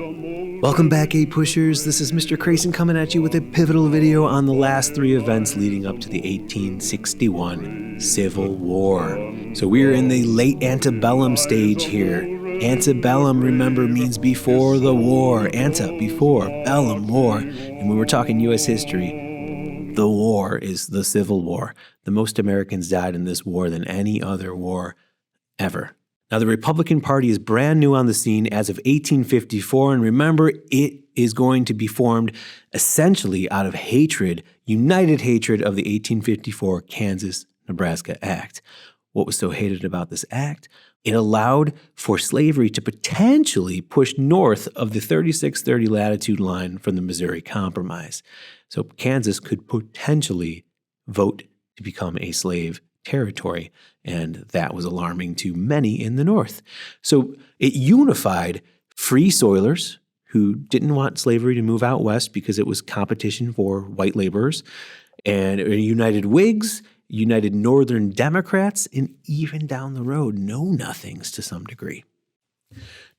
Welcome back, A-Pushers. This is Mr. Crayson coming at you with a pivotal video on the last three events leading up to the 1861 Civil War. So we're in the late antebellum stage here. Antebellum, remember, means before the war. Ante, before, bellum, war. And when we're talking U.S. history, the war is the Civil War. The most Americans died in this war than any other war ever. Now, the Republican Party is brand new on the scene as of 1854, and remember, it is going to be formed essentially out of hatred, united hatred of the 1854 Kansas-Nebraska Act. What was so hated about this act? It allowed for slavery to potentially push north of the 3630 latitude line from the Missouri Compromise. So Kansas could potentially vote to become a slave territory, and that was alarming to many in the North. So it unified free soilers who didn't want slavery to move out west because it was competition for white laborers, and it united Whigs, united Northern Democrats, and even down the road, know-nothings to some degree.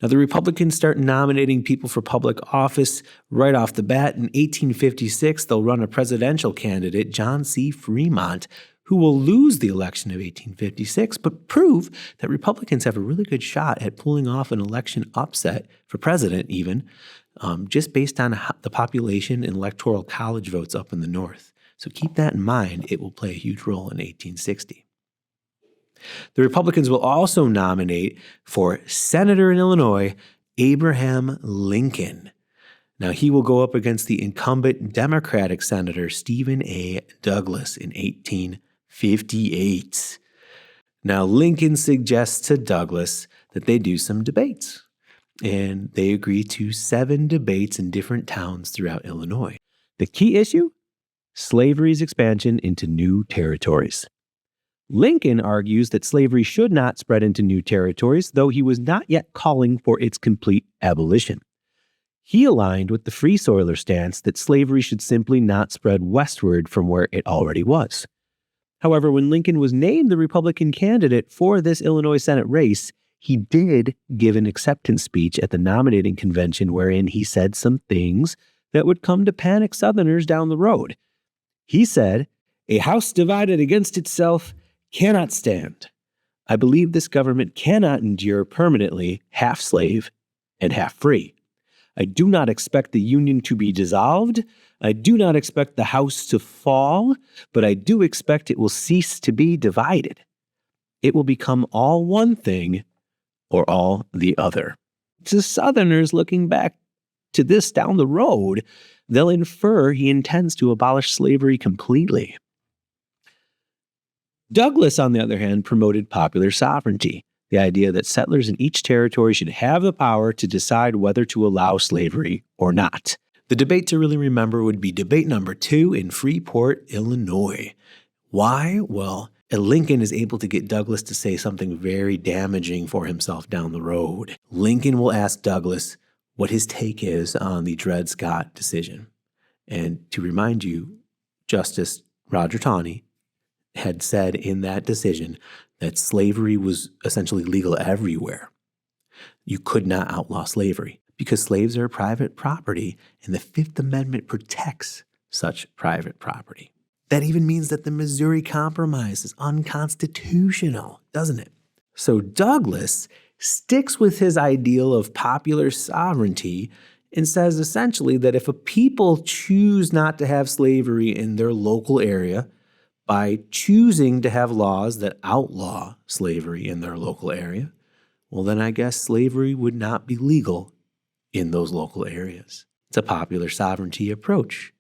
Now, the Republicans start nominating people for public office right off the bat. In 1856, they'll run a presidential candidate, John C. Fremont, who will lose the election of 1856, but prove that Republicans have a really good shot at pulling off an election upset for president even, just based on the population and electoral college votes up in the North. So keep that in mind. It will play a huge role in 1860. The Republicans will also nominate for senator in Illinois, Abraham Lincoln. Now, he will go up against the incumbent Democratic Senator Stephen A. Douglas in 1858. Now, Lincoln suggests to Douglas that they do some debates, and they agree to 7 debates in different towns throughout Illinois. The key issue? Slavery's expansion into new territories. Lincoln argues that slavery should not spread into new territories, though he was not yet calling for its complete abolition. He aligned with the Free Soiler stance that slavery should simply not spread westward from where it already was. However, when Lincoln was named the Republican candidate for this Illinois Senate race, he did give an acceptance speech at the nominating convention wherein he said some things that would come to panic Southerners down the road. He said, "A house divided against itself cannot stand. I believe this government cannot endure permanently half slave and half free. I do not expect the Union to be dissolved. I do not expect the house to fall, but I do expect it will cease to be divided. It will become all one thing or all the other." To Southerners looking back to this down the road, they'll infer he intends to abolish slavery completely. Douglas, on the other hand, promoted popular sovereignty, the idea that settlers in each territory should have the power to decide whether to allow slavery or not. The debate to really remember would be debate number 2 in Freeport, Illinois. Why? Well, Lincoln is able to get Douglas to say something very damaging for himself down the road. Lincoln will ask Douglas what his take is on the Dred Scott decision. And to remind you, Justice Roger Taney had said in that decision that slavery was essentially legal everywhere. You could not outlaw slavery because slaves are private property, and the Fifth Amendment protects such private property. That even means that the Missouri Compromise is unconstitutional, doesn't it? So Douglas sticks with his ideal of popular sovereignty and says essentially that if a people choose not to have slavery in their local area, by choosing to have laws that outlaw slavery in their local area, well, then I guess slavery would not be legal in those local areas. It's a popular sovereignty approach,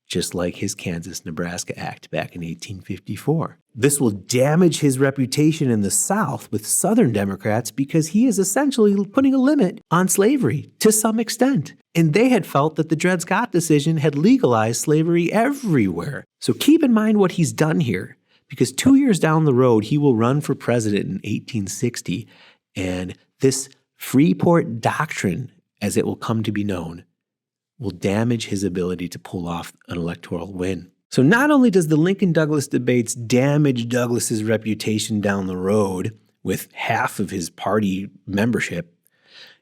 just like his Kansas-Nebraska Act back in 1854. This will damage his reputation in the South with Southern Democrats because he is essentially putting a limit on slavery to some extent. And they had felt that the Dred Scott decision had legalized slavery everywhere. So keep in mind what he's done here, because 2 years down the road, he will run for president in 1860, and this Freeport Doctrine, as it will come to be known, will damage his ability to pull off an electoral win. So not only does the Lincoln-Douglas debates damage Douglas's reputation down the road with half of his party membership,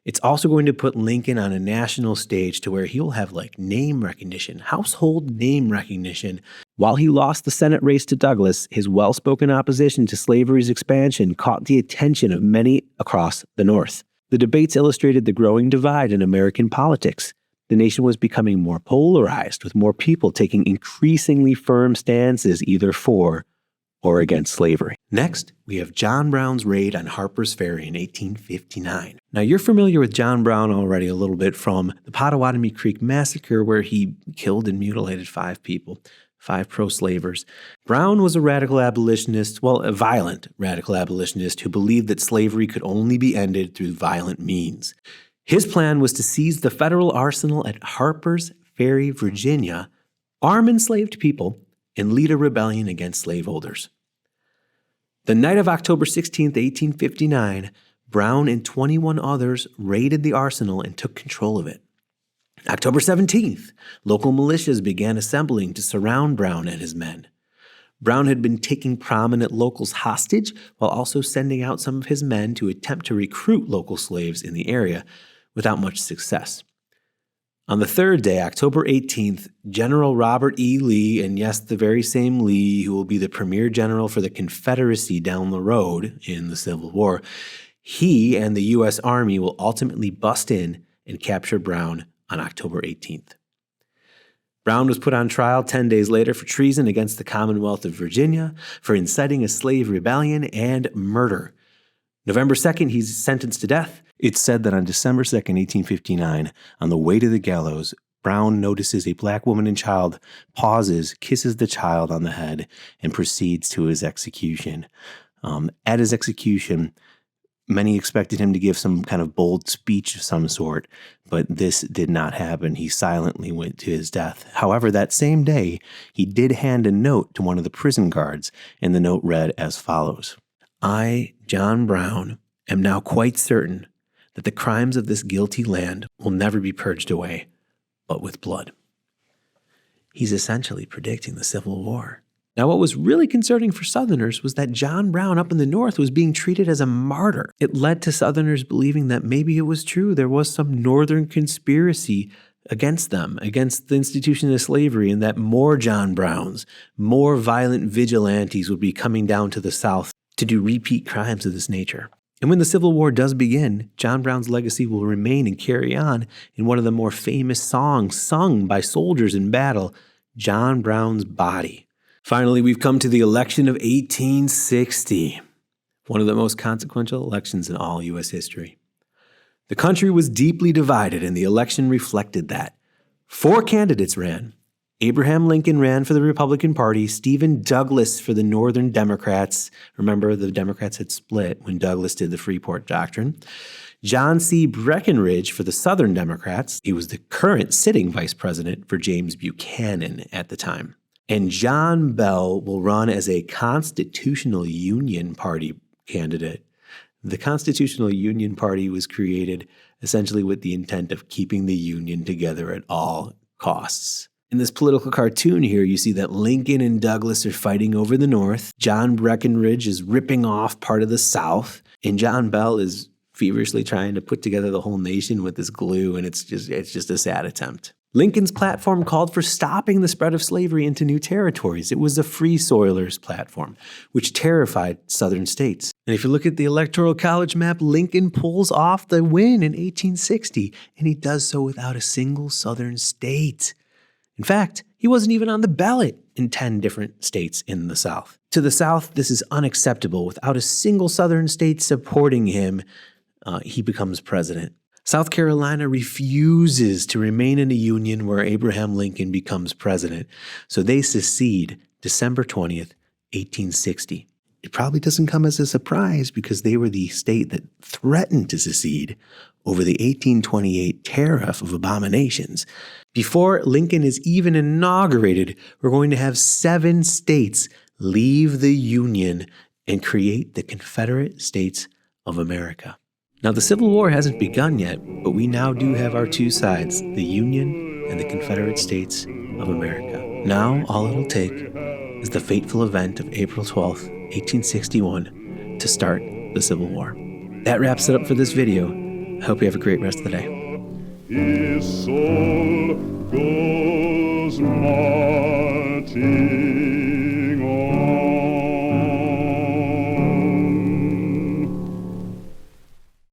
It's also going to put Lincoln on a national stage to where he'll have like name recognition, household name recognition. While he lost the Senate race to Douglas, his well-spoken opposition to slavery's expansion caught the attention of many across the North. The debates illustrated the growing divide in American politics. The nation was becoming more polarized, with more people taking increasingly firm stances either for or against slavery. Next, we have John Brown's raid on Harper's Ferry in 1859. Now, you're familiar with John Brown already a little bit from the Pottawatomie Creek Massacre, where he killed and mutilated 5 people, 5 pro-slavers. Brown was a radical abolitionist, well, a violent radical abolitionist who believed that slavery could only be ended through violent means. His plan was to seize the federal arsenal at Harper's Ferry, Virginia, arm enslaved people, and lead a rebellion against slaveholders. The night of October 16, 1859, Brown and 21 others raided the arsenal and took control of it. October 17th, local militias began assembling to surround Brown and his men. Brown had been taking prominent locals hostage while also sending out some of his men to attempt to recruit local slaves in the area without much success. On the third day, October 18th, General Robert E. Lee, and yes, the very same Lee who will be the premier general for the Confederacy down the road in the Civil War, he and the U.S. Army will ultimately bust in and capture Brown on October 18th. Brown was put on trial 10 days later for treason against the Commonwealth of Virginia, for inciting a slave rebellion, and murder. November 2nd, he's sentenced to death. It's said that on December 2nd, 1859, on the way to the gallows, Brown notices a black woman and child, pauses, kisses the child on the head, and proceeds to his execution. At his execution, many expected him to give some kind of bold speech of some sort, but this did not happen. He silently went to his death. However, that same day, he did hand a note to one of the prison guards, and the note read as follows: "I, John Brown, am now quite certain that the crimes of this guilty land will never be purged away, but with blood." He's essentially predicting the Civil War. Now, what was really concerning for Southerners was that John Brown up in the North was being treated as a martyr. It led to Southerners believing that maybe it was true. There was some Northern conspiracy against them, against the institution of slavery, and that more John Browns, more violent vigilantes would be coming down to the South to do repeat crimes of this nature. And when the Civil War does begin, John Brown's legacy will remain and carry on in one of the more famous songs sung by soldiers in battle, John Brown's Body. Finally, we've come to the election of 1860, one of the most consequential elections in all U.S. history. The country was deeply divided, and the election reflected that. 4 candidates ran. Abraham Lincoln ran for the Republican Party, Stephen Douglas for the Northern Democrats. Remember, the Democrats had split when Douglas did the Freeport Doctrine. John C. Breckinridge for the Southern Democrats. He was the current sitting vice president for James Buchanan at the time. And John Bell will run as a Constitutional Union Party candidate. The Constitutional Union Party was created essentially with the intent of keeping the Union together at all costs. In this political cartoon here, you see that Lincoln and Douglas are fighting over the North. John Breckinridge is ripping off part of the South. And John Bell is feverishly trying to put together the whole nation with this glue, and it's just a sad attempt. Lincoln's platform called for stopping the spread of slavery into new territories. It was a Free Soilers platform, which terrified Southern states. And if you look at the Electoral College map, Lincoln pulls off the win in 1860, and he does so without a single Southern state. In fact, he wasn't even on the ballot in 10 different states in the South. To the South, this is unacceptable. Without a single Southern state supporting him, he becomes president. South Carolina refuses to remain in a union where Abraham Lincoln becomes president, so they secede December 20th, 1860. It probably doesn't come as a surprise because they were the state that threatened to secede over the 1828 Tariff of Abominations. Before Lincoln is even inaugurated, we're going to have 7 states leave the Union and create the Confederate States of America. Now, the Civil War hasn't begun yet, but we now do have our 2 sides, the Union and the Confederate States of America. Now, all it'll take is the fateful event of April 12th, 1861, to start the Civil War. That wraps it up for this video. Hope you have a great rest of the day. His soul goes marching